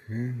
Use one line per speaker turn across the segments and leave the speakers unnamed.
Okay.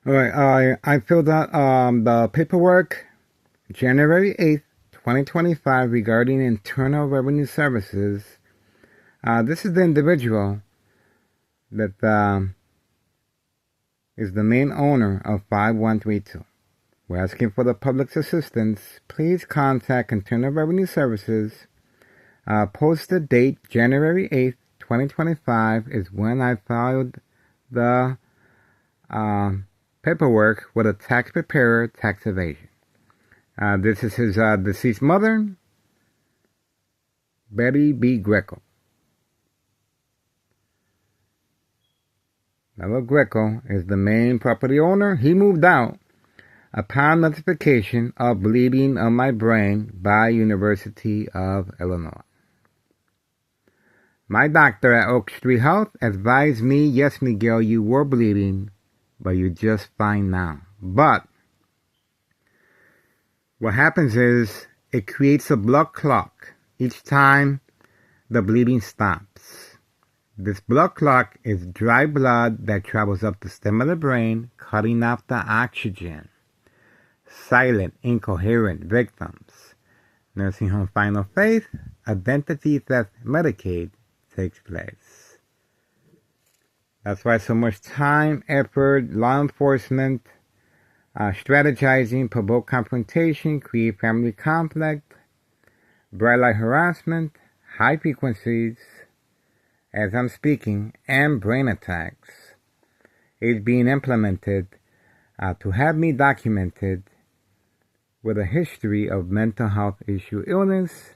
All right, I filled out the paperwork January 8th, 2025 regarding Internal Revenue Services. This is the individual that is the main owner of 5132. We're asking for the public's assistance. Please contact Internal Revenue Services. Posted date January 8th, 2025 is when I filed the paperwork with a tax preparer, tax evasion. This is his deceased mother, Betty B. Greco. Bella Greco is the main property owner. He moved out upon notification of bleeding of my brain by University of Illinois. My doctor at Oak Street Health advised me, yes, Miguel, you were bleeding, but you're just fine now. But What happens is it creates a blood clot each time the bleeding stops. This blood clot is dry blood that travels up the stem of the brain, cutting off the oxygen. Silent, incoherent victims. Nursing home final faith, identity theft, Medicaid takes place. That's why so much time, effort, law enforcement, strategizing, provoke confrontation, create family conflict, bright light harassment, high frequencies, as I'm speaking, and brain attacks is being implemented to have me documented with a history of mental health issue illness.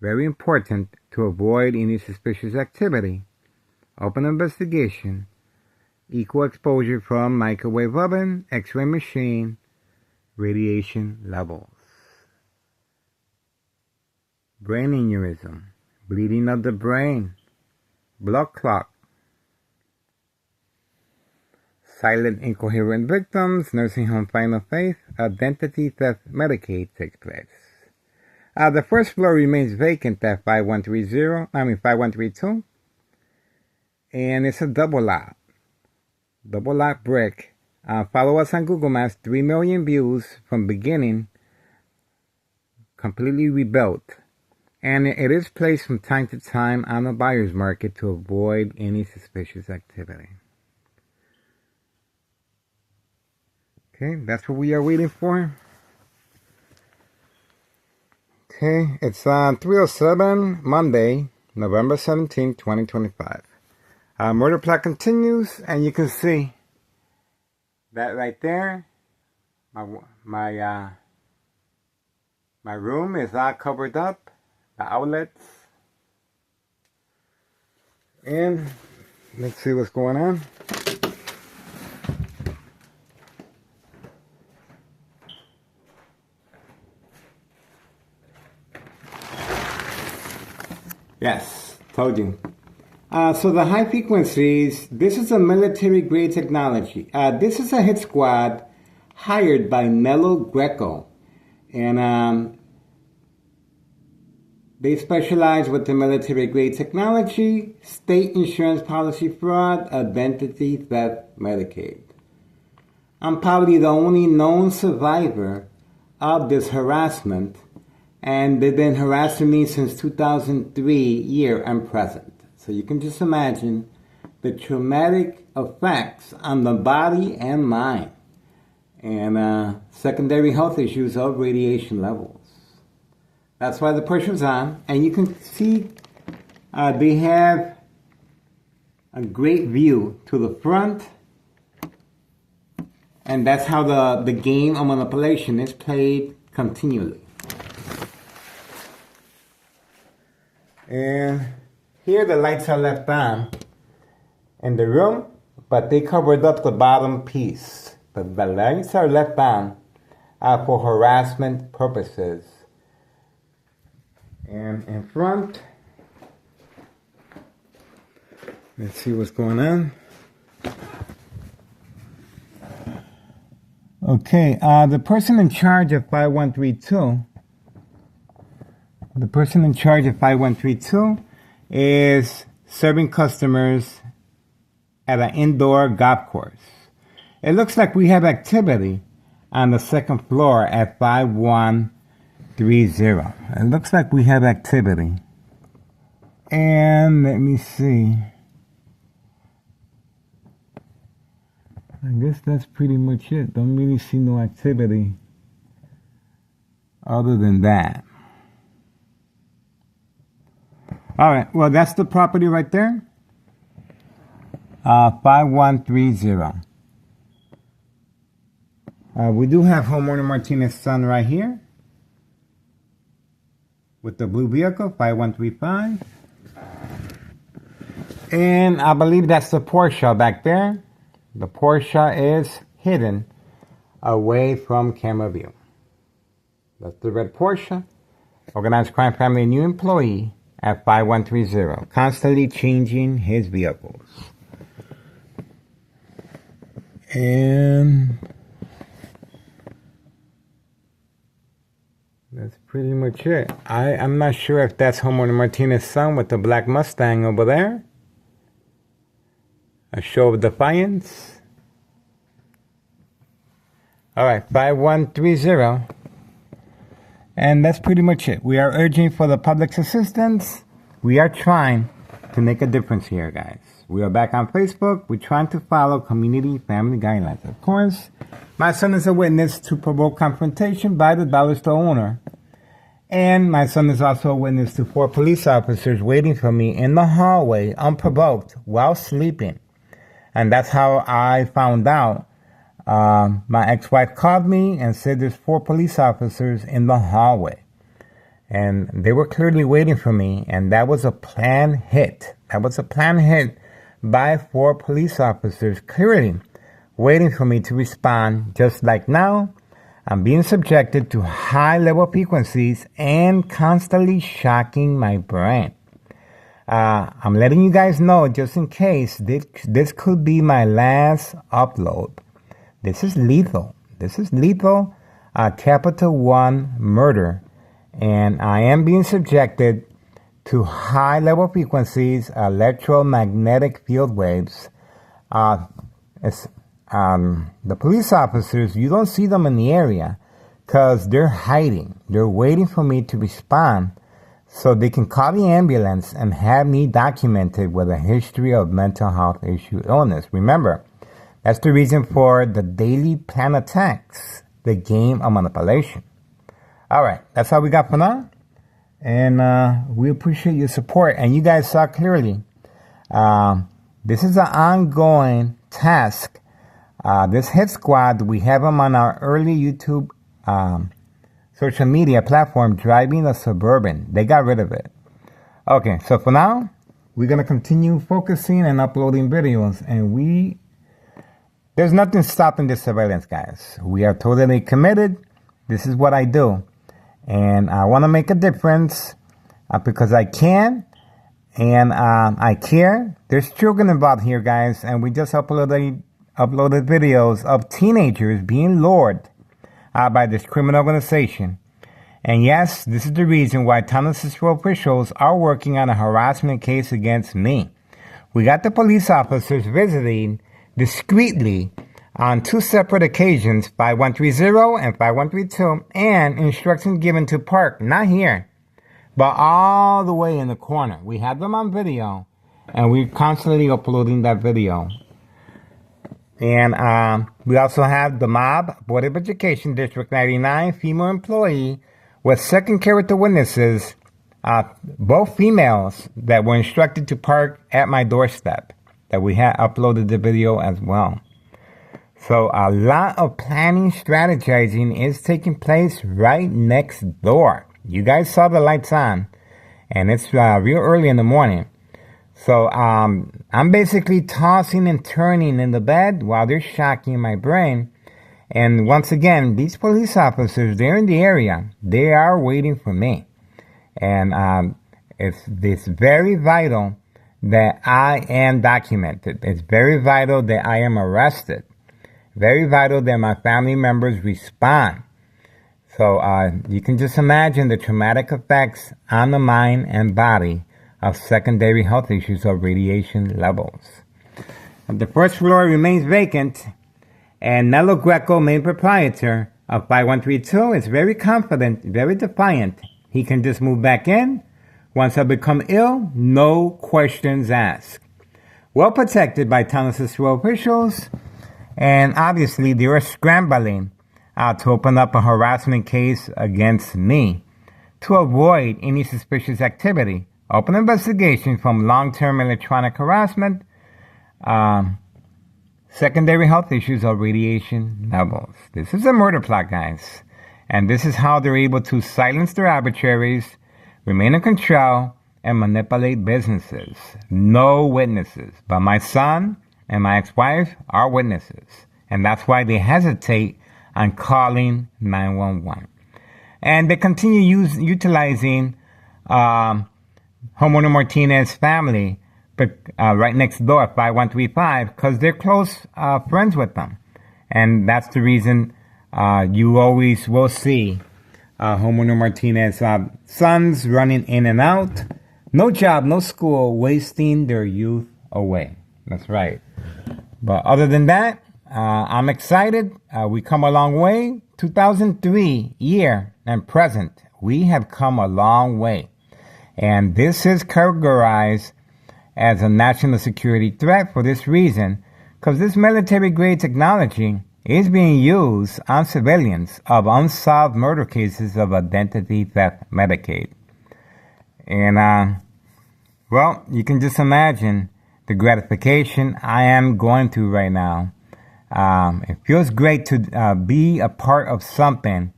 Very important to avoid any suspicious activity, open investigation, equal exposure from microwave oven, x-ray machine, radiation levels. Brain aneurysm, bleeding of the brain, blood clot, silent incoherent victims, nursing home final faith, identity theft, Medicaid takes place. The first floor remains vacant at 5132, and it's a double lot brick. Follow us on Google Maps, 3 million views from beginning, completely rebuilt. And it is placed from time to time on the buyer's market to avoid any suspicious activity. Okay, that's what we are waiting for. Okay, it's 3:07, Monday, November 17, 2025. Murder plot continues, and you can see that right there. My room is all covered up, the outlets, and let's see what's going on. Yes, told you. So the high frequencies, this is a military grade technology. This is a hit squad hired by Mello Greco. And they specialize with the military grade technology, state insurance policy fraud, identity theft, Medicaid. I'm probably the only known survivor of this harassment, and they've been harassing me since 2003 year and present. So you can just imagine the traumatic effects on the body and mind, and secondary health issues of radiation levels. That's why the push was on, and you can see they have a great view to the front, and that's how the game of manipulation is played continually. And here the lights are left on in the room, but they covered up the bottom piece. But the lights are left on for harassment purposes. And in front, let's see what's going on. Okay, the person in charge of 5132, is serving customers at an indoor golf course. It looks like we have activity on the second floor at 5130. It looks like we have activity. And let me see. I guess that's pretty much it. Don't really see no activity other than that. All right, well, that's the property right there. 5130. We do have homeowner Martinez's son right here with the blue vehicle, 5135. And I believe that's the Porsche back there. The Porsche is hidden away from camera view. That's the red Porsche. Organized crime family new employee at 5130. Constantly changing his vehicles. And That's pretty much it. I'm not sure if that's Homeowner Martinez's son with the black Mustang over there. A show of defiance. Alright, 5130. And that's pretty much it. We are urging for the public's assistance. We are trying to make a difference here, guys. We are back on Facebook. We're trying to follow community family guidelines. Of course, my son is a witness to provoke confrontation by the dollar store owner. And my son is also a witness to 4 police officers waiting for me in the hallway unprovoked while sleeping. And that's how I found out. My ex-wife called me and said there's 4 police officers in the hallway. And they were clearly waiting for me. And that was a planned hit. That was a planned hit by 4 police officers clearly waiting for me to respond. Just like now, I'm being subjected to high-level frequencies and constantly shocking my brain. I'm letting you guys know, just in case, this could be my last upload. This is lethal. This is lethal, capital 1 murder. And I am being subjected to high-level frequencies, electromagnetic field waves. The police officers, you don't see them in the area because they're hiding. They're waiting for me to respond so they can call the ambulance and have me documented with a history of mental health issue illness. Remember, that's the reason for the daily plan attacks, the game of manipulation. All right, that's all we got for now. And we appreciate your support. And you guys saw clearly, this is an ongoing task. This hit squad, we have them on our early YouTube social media platform, Driving a Suburban. They got rid of it. Okay, so for now, we're going to continue focusing and uploading videos. And there's nothing stopping this surveillance, guys. We are totally committed. This is what I do. And I want to make a difference because I can. And I care. There's children involved here, guys. And we just uploaded videos of teenagers being lured by this criminal organization. And yes, this is the reason why Cicero officials are working on a harassment case against me. We got the police officers visiting discreetly on 2 separate occasions, 5130 and 5132, and instructions given to park, not here, but all the way in the corner. We have them on video, and we're constantly uploading that video. And we also have the mob, Board of Education, District 99, female employee with second character witnesses, both females that were instructed to park at my doorstep, that we had uploaded the video as well. So a lot of planning, strategizing is taking place right next door. You guys saw the lights on, and it's real early in the morning. So I'm basically tossing and turning in the bed while they're shocking my brain. And once again, these police officers, they're in the area. They are waiting for me. And it's very vital that I am documented. It's very vital that I am arrested. Very vital that my family members respond. So you can just imagine the traumatic effects on the mind and body of secondary health issues of radiation levels. The first floor remains vacant, and Nello Greco, main proprietor of 5132, is very confident, very defiant. He can just move back in. Once I become ill, no questions asked. Well protected by Cicero officials, and obviously they are scrambling to open up a harassment case against me to avoid any suspicious activity. Open investigation from long-term electronic harassment, secondary health issues of radiation levels. This is a murder plot, guys. And this is how they're able to silence their adversaries, remain in control, and manipulate businesses. No witnesses. But my son and my ex-wife are witnesses. And that's why they hesitate on calling 911. And they continue utilizing Homeowner Martinez's family, but right next door, 5135, because they're close friends with them. And that's the reason you always will see Homeowner Martinez, sons running in and out, no job, no school, wasting their youth away. That's right. But other than that, I'm excited. We come a long way. 2003 year and present, we have come a long way. And this is categorized as a national security threat for this reason, because this military-grade technology is being used on civilians of unsolved murder cases of identity theft Medicaid. And, well, you can just imagine the gratification I am going through right now. It feels great to be a part of something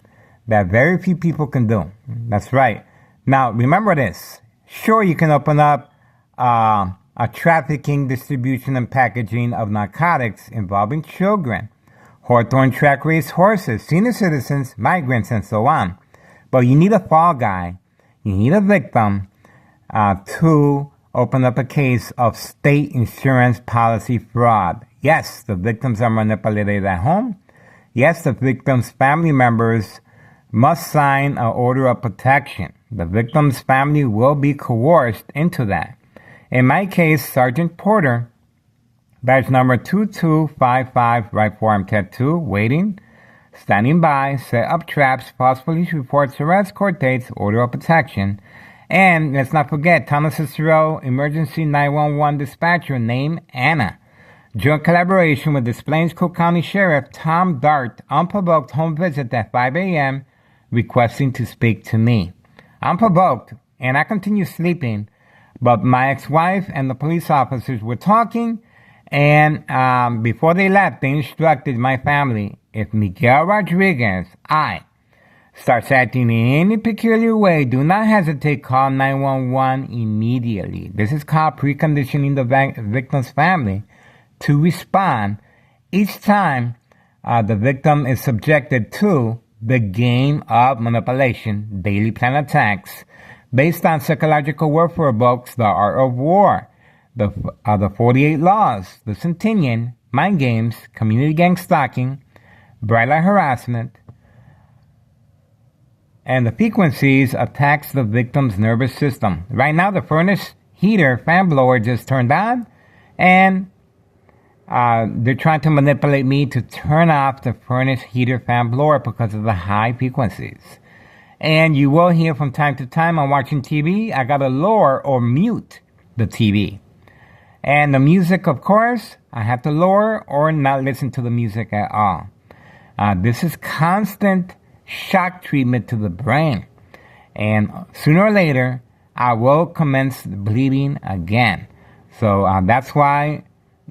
that very few people can do. That's right. Now, remember this. Sure, you can open up a trafficking, distribution, and packaging of narcotics involving children, Hawthorne track race horses, senior citizens, migrants, and so on. But you need a fall guy. You need a victim to open up a case of state insurance policy fraud. Yes, the victims are manipulated at home. Yes, the victim's family members must sign an order of protection. The victim's family will be coerced into that. In my case, Sergeant Porter, badge number 2255, right forearm tattoo, waiting, standing by, set up traps, false police reports, arrest, court dates, order of protection. And let's not forget, Thomas Cicero, emergency 911 dispatcher named Anna. Joint collaboration with Des Plaines Cook County Sheriff Tom Dart, unprovoked home visit at 5 a.m., requesting to speak to me. Unprovoked, and I continue sleeping, but my ex-wife and the police officers were talking, and before they left, they instructed my family, if Miguel Rodriguez, starts acting in any peculiar way, do not hesitate, call 911 immediately. This is called preconditioning the victim's family to respond each time the victim is subjected to the game of manipulation, daily plan attacks, based on psychological warfare books, The Art of War, the 48 Laws, the Centennial, Mind Games, Community Gang Stalking, Bright Light Harassment, and the frequencies attacks the victim's nervous system. Right now, the furnace heater fan blower just turned on, and they're trying to manipulate me to turn off the furnace heater fan blower because of the high frequencies. And you will hear from time to time on watching TV, I gotta lower or mute the TV. And the music, of course, I have to lower or not listen to the music at all. This is constant shock treatment to the brain. And sooner or later, I will commence bleeding again. So that's why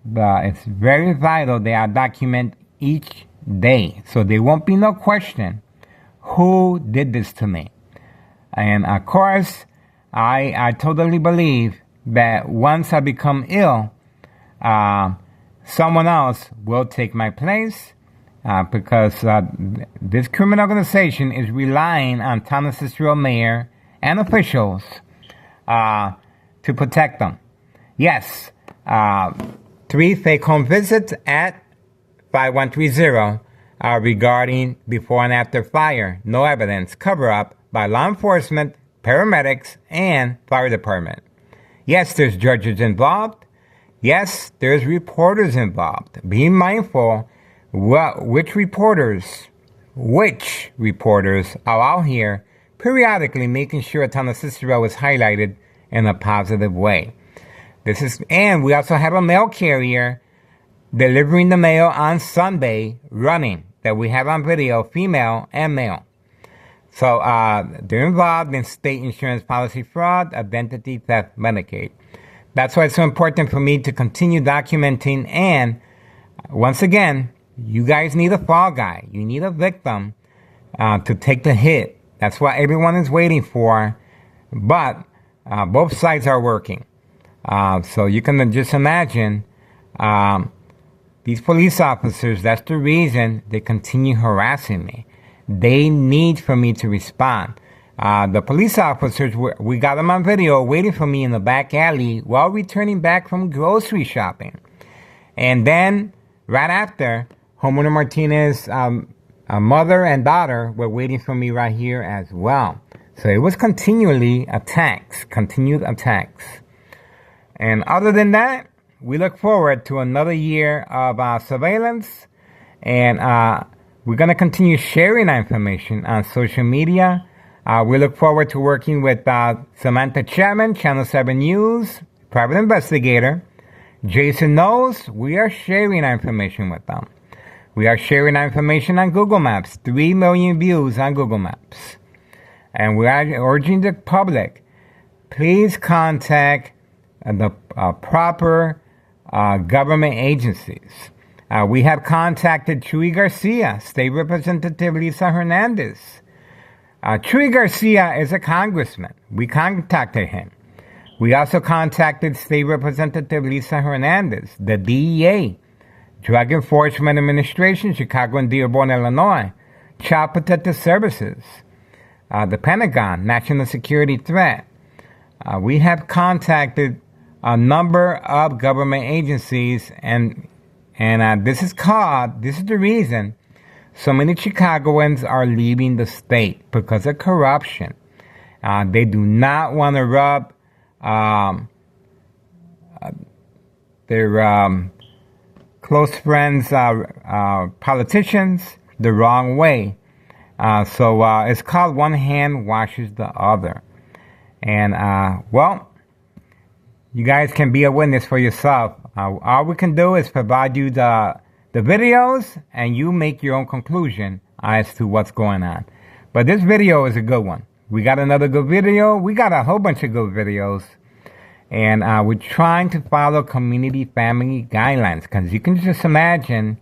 it's very vital that I document each day. So there won't be no question who did this to me. And of course, I totally believe that once I become ill, someone else will take my place. Because this criminal organization is relying on Thomas Cicero mayor and officials to protect them. Yes, 3 fake home visits at 5130 regarding before and after fire. No evidence. Cover-up by law enforcement, paramedics, and fire department. Yes, there's judges involved. Yes, there's reporters involved. Be mindful which reporters are out here periodically making sure Thomas Cicero is highlighted in a positive way. And we also have a mail carrier delivering the mail on Sunday running that we have on video, female and male. So they're involved in state insurance policy fraud, identity theft, Medicaid. That's why it's so important for me to continue documenting. And once again, you guys need a fall guy. You need a victim to take the hit. That's what everyone is waiting for. But both sides are working. So you can just imagine these police officers, that's the reason they continue harassing me. They need for me to respond. The police officers, we got them on video waiting for me in the back alley while returning back from grocery shopping. And then, right after, Homeowner Martinez mother and daughter were waiting for me right here as well. So it was continued attacks. And other than that, we look forward to another year of surveillance, and we're going to continue sharing our information on social media. We look forward to working with Samantha Chapman, Channel 7 News, private investigator. Jason knows we are sharing our information with them. We are sharing our information on Google Maps, 3 million views on Google Maps. And we are urging the public, please contact the proper government agencies. We have contacted Chuy Garcia, State Representative Lisa Hernandez. Chuy Garcia is a congressman. We contacted him. We also contacted State Representative Lisa Hernandez, the DEA, Drug Enforcement Administration, Chicago and Dearborn, Illinois, Child Protective Services, the Pentagon, National Security Threat. We have contacted a number of government agencies, and this is the reason so many Chicagoans are leaving the state, because of corruption. They do not want to rub their close friends, politicians, the wrong way. So it's called one hand washes the other. And, you guys can be a witness for yourself. All we can do is provide you the videos, and you make your own conclusion as to what's going on. But this video is a good one. We got another good video. We got a whole bunch of good videos. And we're trying to follow community family guidelines, because you can just imagine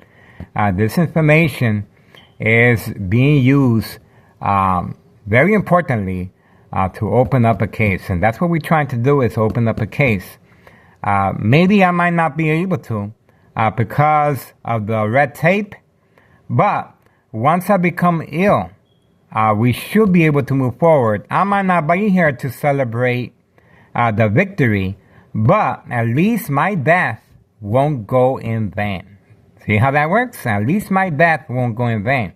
this information is being used very importantly to open up a case. And that's what we're trying to do, is open up a case. Maybe I might not be able to because of the red tape, but once I become ill, we should be able to move forward. I might not be here to celebrate the victory, but at least my death won't go in vain. See how that works? At least my death won't go in vain.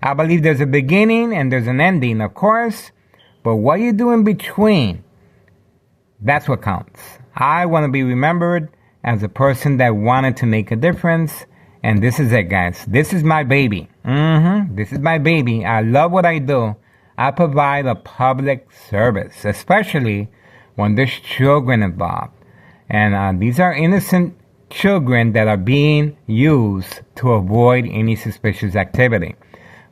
I believe there's a beginning and there's an ending, of course, but what you do in between, that's what counts. I want to be remembered as a person that wanted to make a difference, and this is it, guys. This is my baby. This is my baby. I love what I do. I provide a public service, especially when there's children involved. And these are innocent children that are being used to avoid any suspicious activity.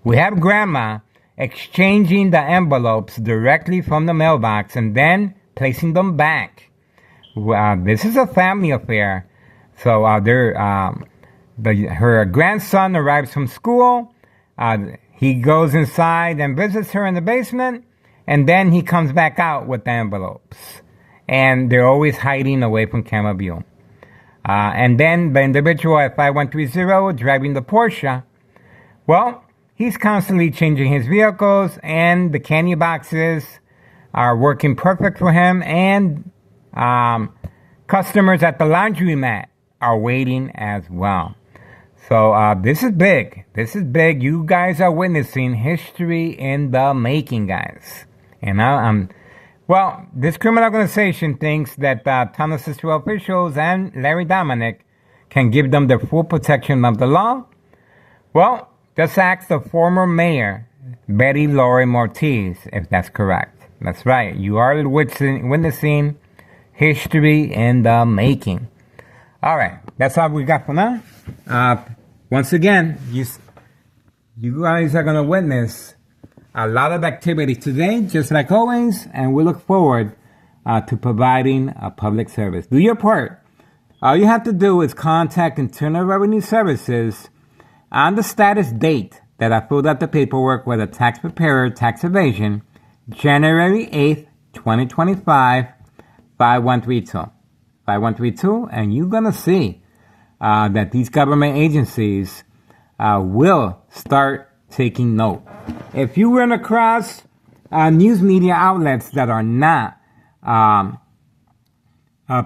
We have grandma exchanging the envelopes directly from the mailbox and then placing them back. This is a family affair. So her grandson arrives from school. He goes inside and visits her in the basement, and then he comes back out with the envelopes. And they're always hiding away from camera view. And then the individual at 5130 driving the Porsche, well, he's constantly changing his vehicles, and the candy boxes are working perfect for him, and customers at the laundromat are waiting as well. So this is big. This is big. You guys are witnessing history in the making, guys. And well, this criminal organization thinks that Tunnel Cicero officials and Larry Dominic can give them the full protection of the law. Well, just ask the former mayor, Betty Lori Ortiz, if that's correct. That's right. You are witnessing history in the making. All right. That's all we got for now. Once again, you guys are going to witness a lot of activity today, just like always, and we look forward to providing a public service. Do your part. All you have to do is contact Internal Revenue Services on the status date that I filled out the paperwork with a tax preparer, tax evasion, January 8th, 2025, 5132. 5132, and you're going to see that these government agencies will start taking note. If you run across news media outlets that are not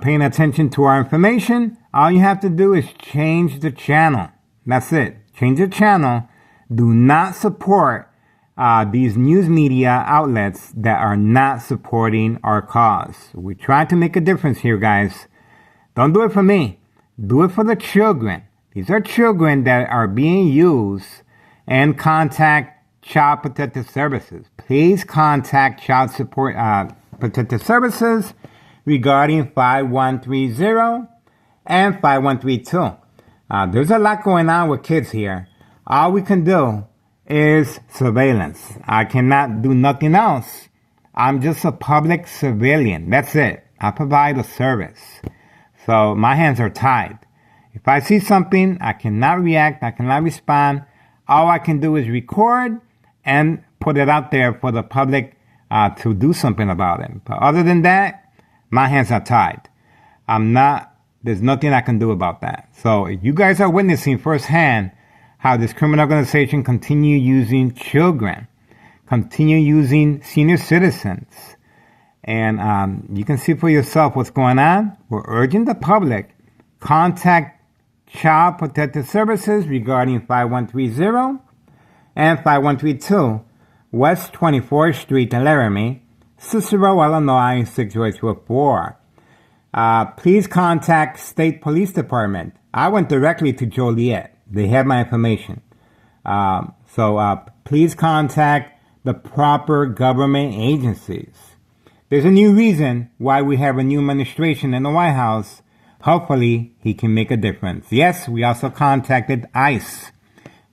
paying attention to our information, all you have to do is change the channel. That's it. Change the channel Do not support these news media outlets that are not supporting our cause. We try to make a difference here, guys. Don't do it for me. Do it for the children. These are children that are being used, and contact Child Protective Services. Please contact Child Support Protective Services regarding 5130 and 5132. There's a lot going on with kids here. All we can do is surveillance. I cannot do nothing else. I'm just a public civilian. That's it. I provide a service. So my hands are tied. If I see something, I cannot react. I cannot respond. All I can do is record and put it out there for the public to do something about it. But other than that, my hands are tied. There's nothing I can do about that. So if you guys are witnessing firsthand how this criminal organization continue using children, continue using senior citizens, and you can see for yourself what's going on, we're urging the public, contact Child Protective Services regarding 5130 and 5132 West 24th Street in Laramie, Cicero, Illinois 60824. Please contact State Police Department. I went directly to Joliet. They have my information. So please contact the proper government agencies. There's a new reason why we have a new administration in the White House. Hopefully, he can make a difference. Yes, we also contacted ICE.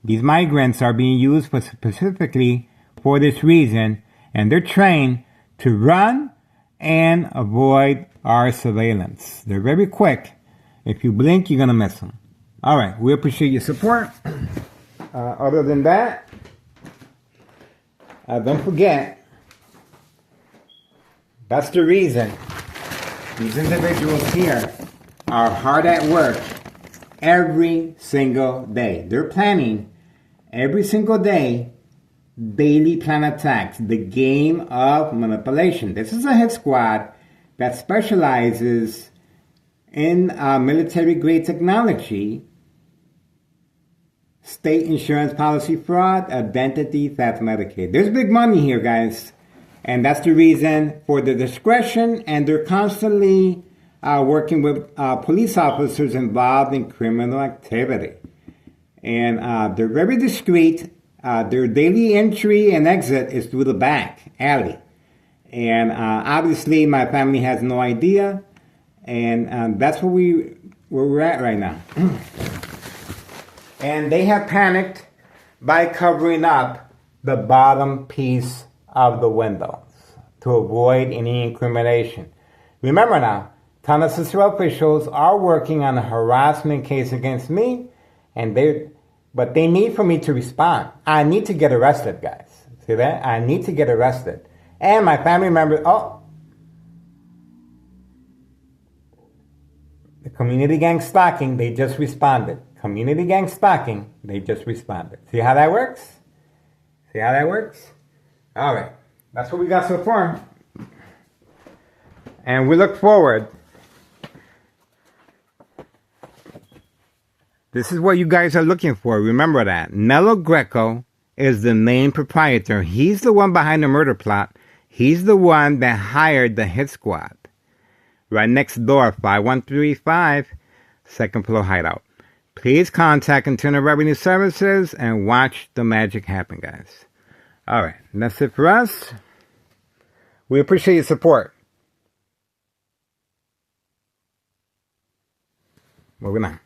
These migrants are being used specifically for this reason, and they're trained to run and avoid our surveillance. They're very quick. If you blink, you're going to miss them. All right, we appreciate your support. Other than that, don't forget, that's the reason these individuals here are hard at work every single day. They're planning every single day daily plan attacks, the game of manipulation. This is a hit squad that specializes in military-grade technology, state insurance policy fraud, identity theft, Medicaid. There's big money here, guys. And that's the reason for the discretion, and they're constantly working with police officers involved in criminal activity. And they're very discreet. Their daily entry and exit is through the back alley. And obviously my family has no idea. And that's where we're at right now. And they have panicked by covering up the bottom piece of the windows to avoid any incrimination. Remember now, Town of Cicero officials are working on a harassment case against me, but they need for me to respond. I need to get arrested, guys. See that? I need to get arrested. And my family members, the community gang stalking, they just responded. Community gang stalking, they just responded. See how that works? See how that works? All right. That's what we got so far. And we look forward. This is what you guys are looking for. Remember that. Nello Greco is the main proprietor. He's the one behind the murder plot. He's the one that hired the hit squad. Right next door, 5135, second floor hideout. Please contact Internal Revenue Services and watch the magic happen, guys. All right, that's it for us. We appreciate your support. Moving on.